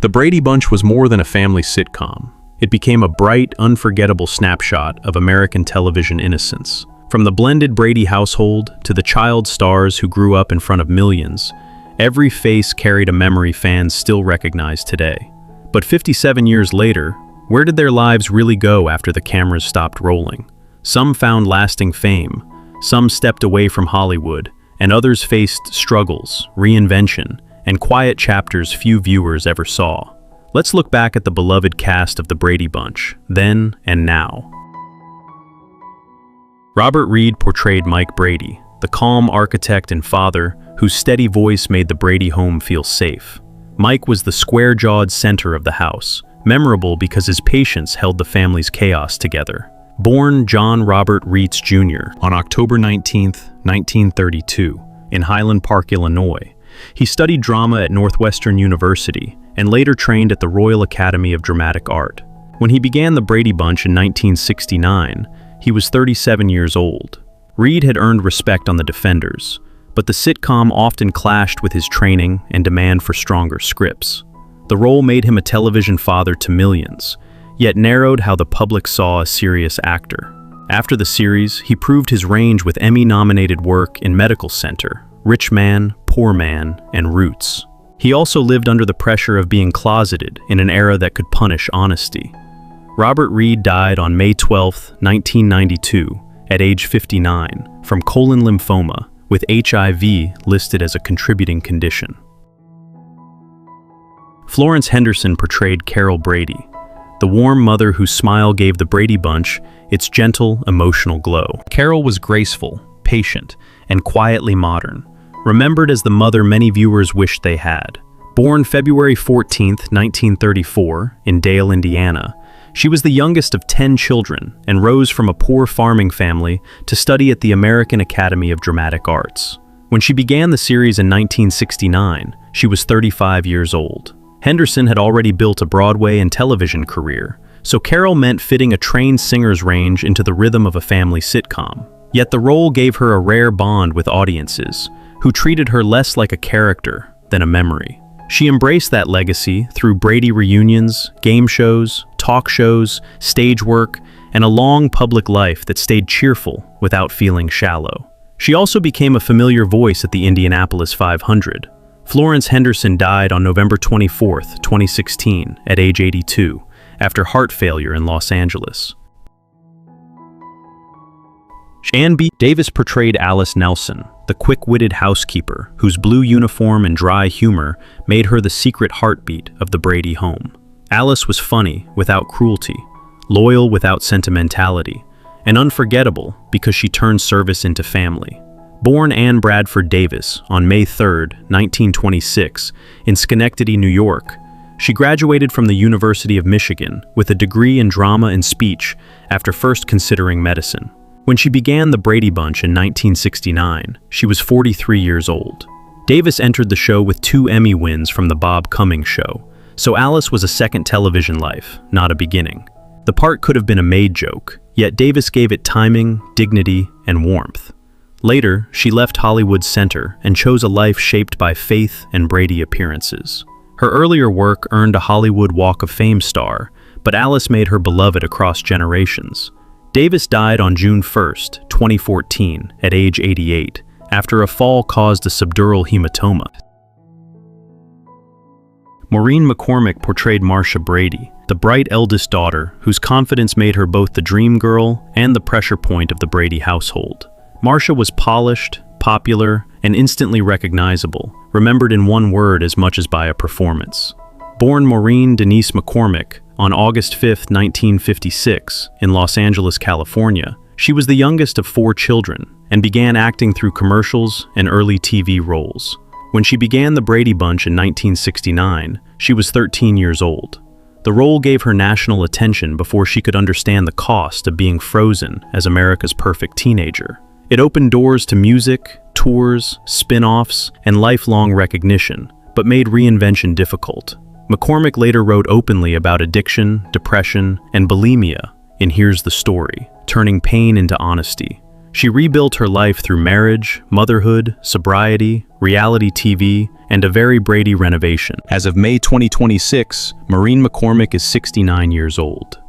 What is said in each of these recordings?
The Brady Bunch was more than a family sitcom. It became a bright, unforgettable snapshot of American television innocence. From the blended Brady household to the child stars who grew up in front of millions, every face carried a memory fans still recognize today. But 57 years later, where did their lives really go after the cameras stopped rolling? Some found lasting fame, some stepped away from Hollywood, and others faced struggles, reinvention, and quiet chapters few viewers ever saw. Let's look back at the beloved cast of the Brady Bunch, then and now. Robert Reed portrayed Mike Brady, the calm architect and father whose steady voice made the Brady home feel safe. Mike was the square-jawed center of the house, memorable because his patience held the family's chaos together. Born John Robert Reitz Jr. on October 19, 1932, in Highland Park, Illinois, he studied drama at Northwestern University and later trained at the Royal Academy of Dramatic Art. When he began the Brady Bunch in 1969, he was 37 years old. Reed had earned respect on the Defenders, but the sitcom often clashed with his training and demand for stronger scripts. The role made him a television father to millions, yet narrowed how the public saw a serious actor. After the series, he proved his range with Emmy-nominated work in Medical Center, Rich Man, Poor Man, and Roots. He also lived under the pressure of being closeted in an era that could punish honesty. Robert Reed died on May 12, 1992, at age 59, from colon lymphoma, with HIV listed as a contributing condition. Florence Henderson portrayed Carol Brady, the warm mother whose smile gave the Brady Bunch its gentle, emotional glow. Carol was graceful, patient, and quietly modern, remembered as the mother many viewers wished they had. Born February 14, 1934, in Dale, Indiana, she was the youngest of 10 children and rose from a poor farming family to study at the American Academy of Dramatic Arts. When she began the series in 1969, she was 35 years old. Henderson had already built a Broadway and television career, so Carol meant fitting a trained singer's range into the rhythm of a family sitcom. Yet the role gave her a rare bond with audiences, who treated her less like a character than a memory. She embraced that legacy through Brady reunions, game shows, talk shows, stage work, and a long public life that stayed cheerful without feeling shallow. She also became a familiar voice at the Indianapolis 500. Florence Henderson died on November 24, 2016, at age 82, after heart failure in Los Angeles. Ann B. Davis portrayed Alice Nelson, the quick-witted housekeeper whose blue uniform and dry humor made her the secret heartbeat of the Brady home. Alice was funny without cruelty, loyal without sentimentality, and unforgettable because she turned service into family. Born Ann Bradford Davis on May 3, 1926, in Schenectady, New York, she graduated from the University of Michigan with a degree in drama and speech after first considering medicine. When she began the Brady Bunch in 1969, she was 43 years old. Davis entered the show with 2 Emmy wins from The Bob Cummings Show, so Alice was a second television life, not a beginning. The part could have been a made joke, yet Davis gave it timing, dignity, and warmth. Later, she left Hollywood's center and chose a life shaped by faith and Brady appearances. Her earlier work earned a Hollywood Walk of Fame star, but Alice made her beloved across generations. Davis died on June 1, 2014, at age 88, after a fall caused a subdural hematoma. Maureen McCormick portrayed Marcia Brady, the bright eldest daughter whose confidence made her both the dream girl and the pressure point of the Brady household. Marcia was polished, popular, and instantly recognizable, remembered in one word as much as by a performance. Born Maureen Denise McCormick on August 5, 1956, in Los Angeles, California, she was the youngest of 4 children and began acting through commercials and early TV roles. When she began the Brady Bunch in 1969, she was 13 years old. The role gave her national attention before she could understand the cost of being frozen as America's perfect teenager. It opened doors to music, tours, spin-offs, and lifelong recognition, but made reinvention difficult. McCormick later wrote openly about addiction, depression, and bulimia in Here's the Story, turning pain into honesty. She rebuilt her life through marriage, motherhood, sobriety, reality TV, and a very Brady renovation. As of May 2026, Maureen McCormick is 69 years old.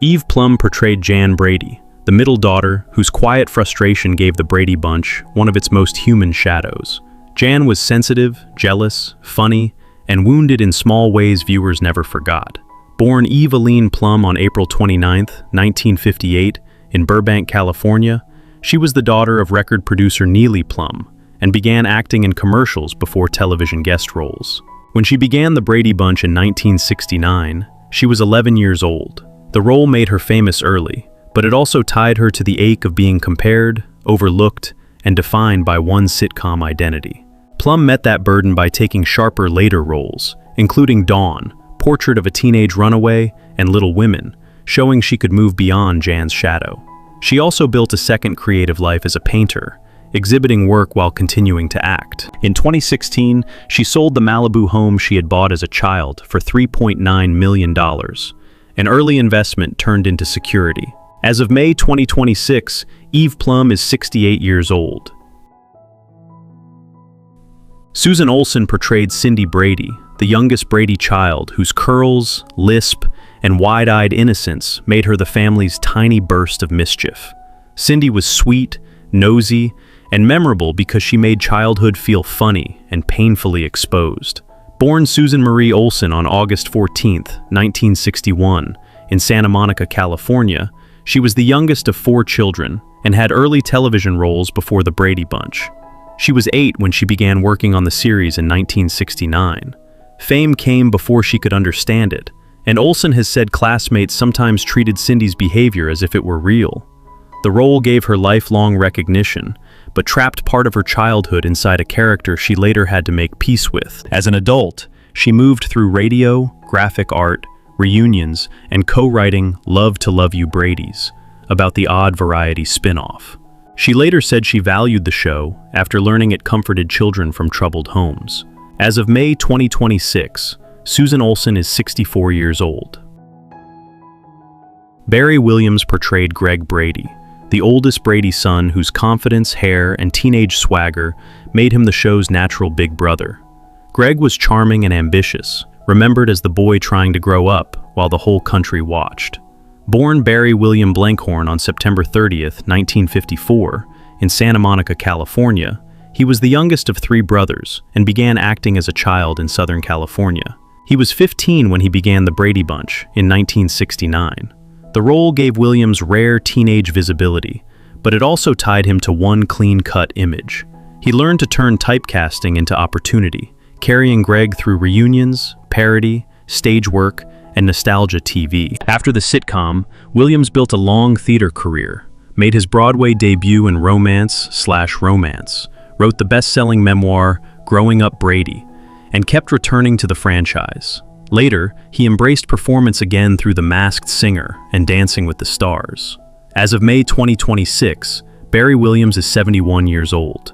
Eve Plum portrayed Jan Brady, the middle daughter whose quiet frustration gave the Brady Bunch one of its most human shadows. Jan was sensitive, jealous, funny, and wounded in small ways viewers never forgot. Born Eveline Plum on April 29, 1958, in Burbank, California, she was the daughter of record producer Neely Plum and began acting in commercials before television guest roles. When she began the Brady Bunch in 1969, she was 11 years old. The role made her famous early, but it also tied her to the ache of being compared, overlooked, and defined by one sitcom identity. Plum met that burden by taking sharper later roles, including Dawn, Portrait of a Teenage Runaway, and Little Women, showing she could move beyond Jan's shadow. She also built a second creative life as a painter, exhibiting work while continuing to act. In 2016, she sold the Malibu home she had bought as a child for $3.9 million. An early investment turned into security. As of May 2026, Eve Plum is 68 years old. Susan Olsen portrayed Cindy Brady, the youngest Brady child whose curls, lisp, and wide-eyed innocence made her the family's tiny burst of mischief. Cindy was sweet, nosy, and memorable because she made childhood feel funny and painfully exposed. Born Susan Marie Olsen on August 14, 1961, in Santa Monica, California, she was the youngest of 4 children and had early television roles before the Brady Bunch. She was 8 when she began working on the series in 1969. Fame came before she could understand it, and Olsen has said classmates sometimes treated Cindy's behavior as if it were real. The role gave her lifelong recognition, but trapped part of her childhood inside a character she later had to make peace with. As an adult, she moved through radio, graphic art, reunions, and co-writing Love to Love You Brady's, about the odd variety spin-off. She later said she valued the show after learning it comforted children from troubled homes. As of May 2026, Susan Olsen is 64 years old. Barry Williams portrayed Greg Brady, the oldest Brady son whose confidence, hair, and teenage swagger made him the show's natural big brother. Greg was charming and ambitious, remembered as the boy trying to grow up while the whole country watched. Born Barry William Blankhorn on September 30, 1954, in Santa Monica, California, he was the youngest of 3 brothers and began acting as a child in Southern California. He was 15 when he began the Brady Bunch in 1969. The role gave Williams rare teenage visibility, but it also tied him to one clean-cut image. He learned to turn typecasting into opportunity, carrying Greg through reunions, parody, stage work, and nostalgia TV. After the sitcom, Williams built a long theater career, made his Broadway debut in Romance/Romance, wrote the best-selling memoir Growing Up Brady, and kept returning to the franchise. Later, he embraced performance again through The Masked Singer and Dancing with the Stars. As of May 2026, Barry Williams is 71 years old.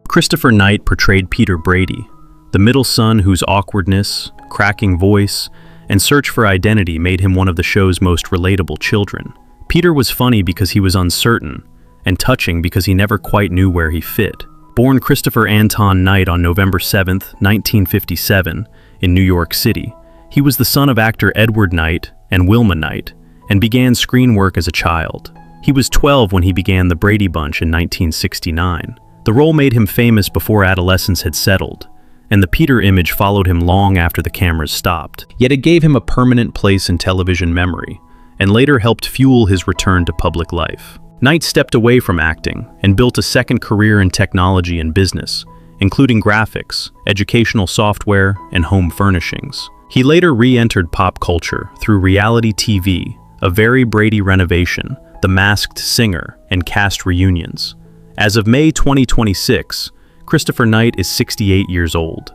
Christopher Knight portrayed Peter Brady, the middle son whose awkwardness, cracking voice, and search for identity made him one of the show's most relatable children. Peter was funny because he was uncertain, and touching because he never quite knew where he fit. Born Christopher Anton Knight on November 7, 1957, in New York City, he was the son of actor Edward Knight and Wilma Knight, and began screen work as a child. He was 12 when he began the Brady Bunch in 1969. The role made him famous before adolescence had settled, and the Peter image followed him long after the cameras stopped. Yet it gave him a permanent place in television memory, and later helped fuel his return to public life. Knight stepped away from acting and built a second career in technology and business, including graphics, educational software, and home furnishings. He later re-entered pop culture through reality TV, a very Brady renovation, The Masked Singer, and cast reunions. As of May 2026, Christopher Knight is 68 years old.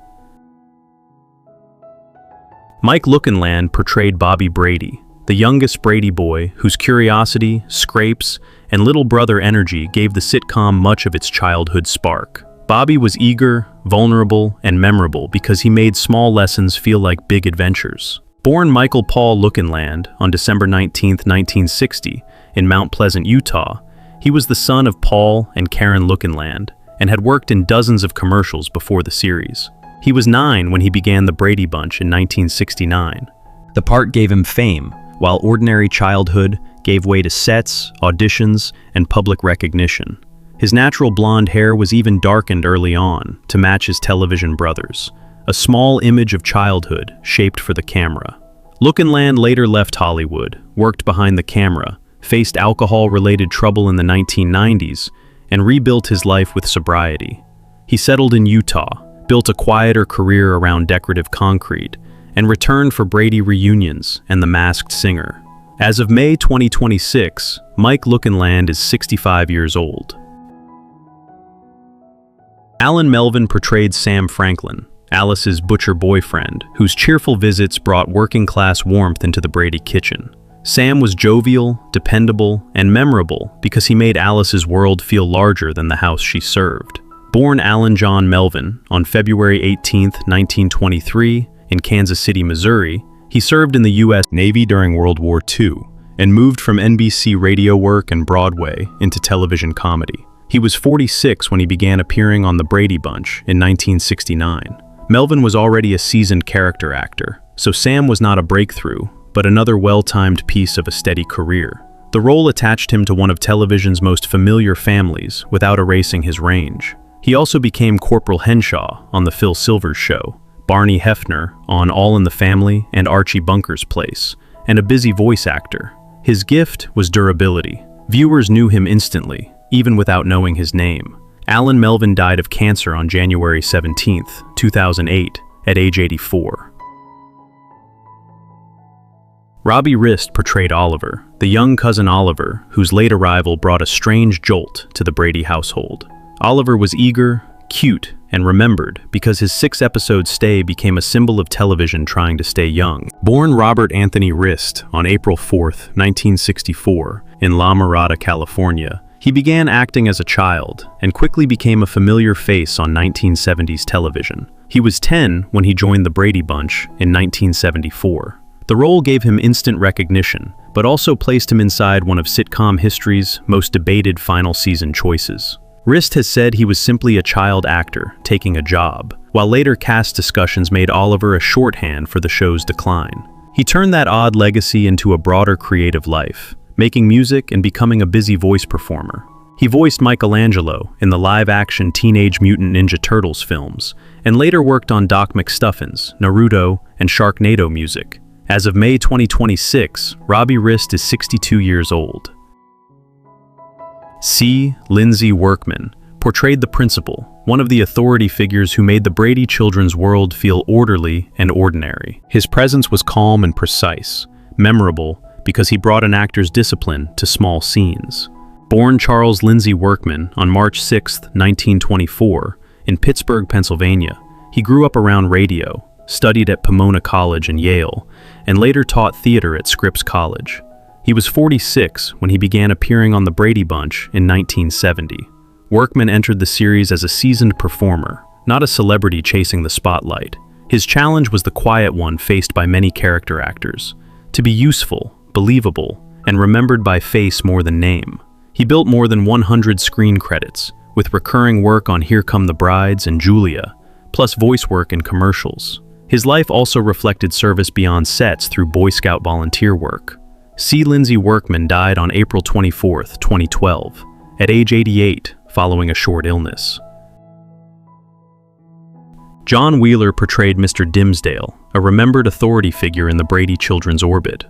Mike Lookinland portrayed Bobby Brady, the youngest Brady boy whose curiosity, scrapes, and little brother energy gave the sitcom much of its childhood spark. Bobby was eager, vulnerable, and memorable because he made small lessons feel like big adventures. Born Michael Paul Lookinland on December 19, 1960, in Mount Pleasant, Utah, he was the son of Paul and Karen Lookinland and had worked in dozens of commercials before the series. He was 9 when he began the Brady Bunch in 1969. The part gave him fame, while ordinary childhood gave way to sets, auditions, and public recognition. His natural blonde hair was even darkened early on to match his television brothers, a small image of childhood shaped for the camera. Lookinland later left Hollywood, worked behind the camera, faced alcohol-related trouble in the 1990s, and rebuilt his life with sobriety. He settled in Utah, built a quieter career around decorative concrete, and returned for Brady reunions and The Masked Singer. As of May 2026, Mike Lookinland is 65 years old. Alan Melvin portrayed Sam Franklin, Alice's butcher boyfriend, whose cheerful visits brought working-class warmth into the Brady kitchen. Sam was jovial, dependable, and memorable because he made Alice's world feel larger than the house she served. Born Alan John Melvin on February 18, 1923, in Kansas City, Missouri, he served in the U.S. Navy during World War II and moved from NBC radio work and Broadway into television comedy. He was 46 when he began appearing on The Brady Bunch in 1969. Melvin was already a seasoned character actor, so Sam was not a breakthrough, but another well-timed piece of a steady career. The role attached him to one of television's most familiar families without erasing his range. He also became Corporal Henshaw on The Phil Silvers Show, Barney Hefner on All in the Family and Archie Bunker's Place, and a busy voice actor. His gift was durability. Viewers knew him instantly, even without knowing his name. Alan Melvin died of cancer on January 17, 2008, at age 84. Robbie Rist portrayed Oliver, the young cousin Oliver, whose late arrival brought a strange jolt to the Brady household. Oliver was eager, cute, and remembered because his 6-episode stay became a symbol of television trying to stay young. Born Robert Anthony Rist on April 4, 1964, in La Mirada, California, he began acting as a child and quickly became a familiar face on 1970s television. He was 10 when he joined the Brady Bunch in 1974. The role gave him instant recognition, but also placed him inside one of sitcom history's most debated final season choices. Rist has said he was simply a child actor taking a job, while later cast discussions made Oliver a shorthand for the show's decline. He turned that odd legacy into a broader creative life, making music and becoming a busy voice performer. He voiced Michelangelo in the live-action Teenage Mutant Ninja Turtles films, and later worked on Doc McStuffins, Naruto, and Sharknado music. As of May 2026, Robbie Rist is 62 years old. C. Lindsay Workman portrayed the principal, one of the authority figures who made the Brady children's world feel orderly and ordinary. His presence was calm and precise, memorable because he brought an actor's discipline to small scenes. Born Charles Lindsay Workman on March 6, 1924, in Pittsburgh, Pennsylvania, he grew up around radio, studied at Pomona College and Yale, and later taught theater at Scripps College. He was 46 when he began appearing on The Brady Bunch in 1970. Workman entered the series as a seasoned performer, not a celebrity chasing the spotlight. His challenge was the quiet one faced by many character actors: to be useful, believable, and remembered by face more than name. He built more than 100 screen credits, with recurring work on Here Come the Brides and Julia, plus voice work in commercials. His life also reflected service beyond sets through Boy Scout volunteer work. C. Lindsay Workman died on April 24, 2012, at age 88, following a short illness. John Wheeler portrayed Mr. Dimsdale, a remembered authority figure in the Brady children's orbit.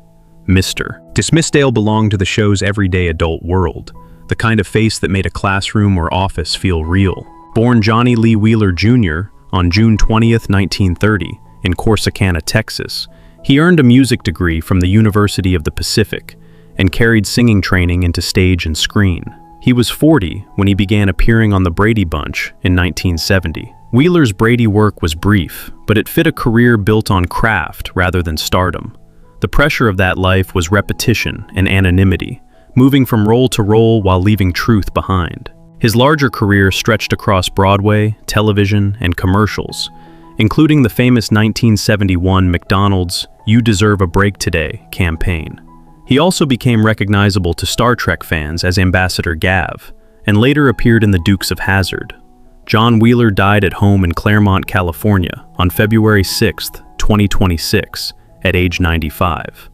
Mr. Dimsdale belonged to the show's everyday adult world, the kind of face that made a classroom or office feel real. Born Johnny Lee Wheeler Jr. on June 20, 1930, in Corsicana, Texas, he earned a music degree from the University of the Pacific and carried singing training into stage and screen. He was 40 when he began appearing on The Brady Bunch in 1970. Wheeler's Brady work was brief, but it fit a career built on craft rather than stardom. The pressure of that life was repetition and anonymity, moving from role to role while leaving truth behind. His larger career stretched across Broadway, television, and commercials, including the famous 1971 McDonald's "You Deserve a Break Today" campaign. He also became recognizable to Star Trek fans as Ambassador Gav, and later appeared in The Dukes of Hazzard. John Wheeler died at home in Claremont, California, on February 6, 2026, at age 95.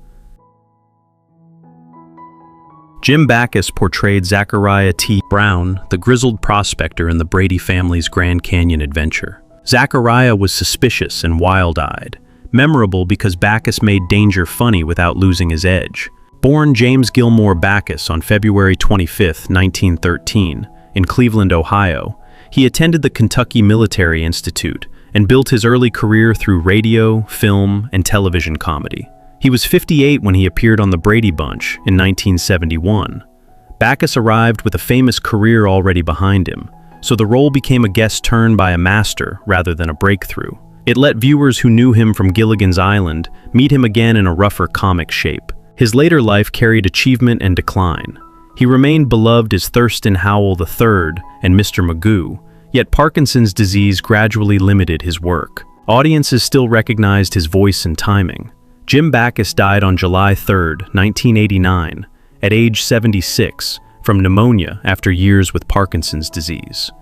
Jim Backus portrayed Zachariah T. Brown, the grizzled prospector in the Brady family's Grand Canyon adventure. Zachariah was suspicious and wild-eyed, memorable because Backus made danger funny without losing his edge. Born James Gilmore Backus on February 25, 1913, in Cleveland, Ohio, he attended the Kentucky Military Institute and built his early career through radio, film, and television comedy. He was 58 when he appeared on The Brady Bunch in 1971. Backus arrived with a famous career already behind him, so the role became a guest turn by a master rather than a breakthrough. It let viewers who knew him from Gilligan's Island meet him again in a rougher comic shape. His later life carried achievement and decline. He remained beloved as Thurston Howell III and Mr. Magoo, yet Parkinson's disease gradually limited his work. Audiences still recognized his voice and timing. Jim Backus died on July 3, 1989, at age 76, from pneumonia after years with Parkinson's disease.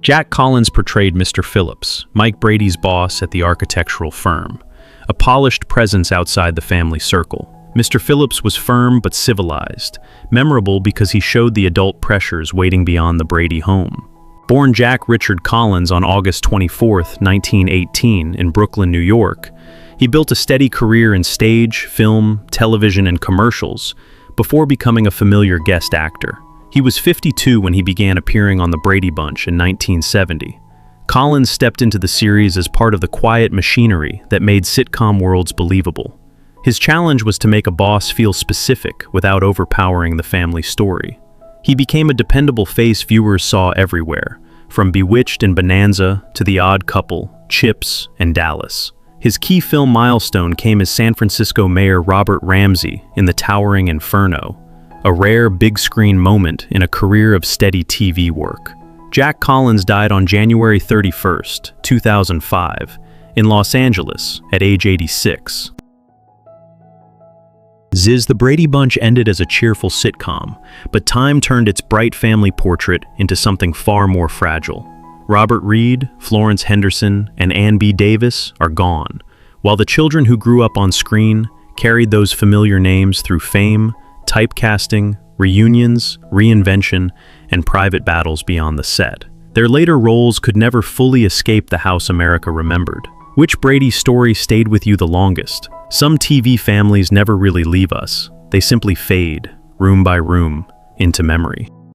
Jack Collins portrayed Mr. Phillips, Mike Brady's boss at the architectural firm, a polished presence outside the family circle. Mr. Phillips was firm but civilized, memorable because he showed the adult pressures waiting beyond the Brady home. Born Jack Richard Collins on August 24, 1918, in Brooklyn, New York, he built a steady career in stage, film, television, and commercials before becoming a familiar guest actor. He was 52 when he began appearing on The Brady Bunch in 1970. Collins stepped into the series as part of the quiet machinery that made sitcom worlds believable. His challenge was to make a boss feel specific without overpowering the family story. He became a dependable face viewers saw everywhere, from Bewitched and Bonanza to The Odd Couple, Chips, and Dallas. His key film milestone came as San Francisco Mayor Robert Ramsey in The Towering Inferno, a rare big-screen moment in a career of steady TV work. Jack Collins died on January 31, 2005, in Los Angeles at age 86. The Brady Bunch ended as a cheerful sitcom, but time turned its bright family portrait into something far more fragile. Robert Reed, Florence Henderson, and Ann B. Davis are gone, while the children who grew up on screen carried those familiar names through fame, typecasting, reunions, reinvention, and private battles beyond the set. Their later roles could never fully escape the house America remembered. Which Brady story stayed with you the longest? Some TV families never really leave us. They simply fade, room by room, into memory.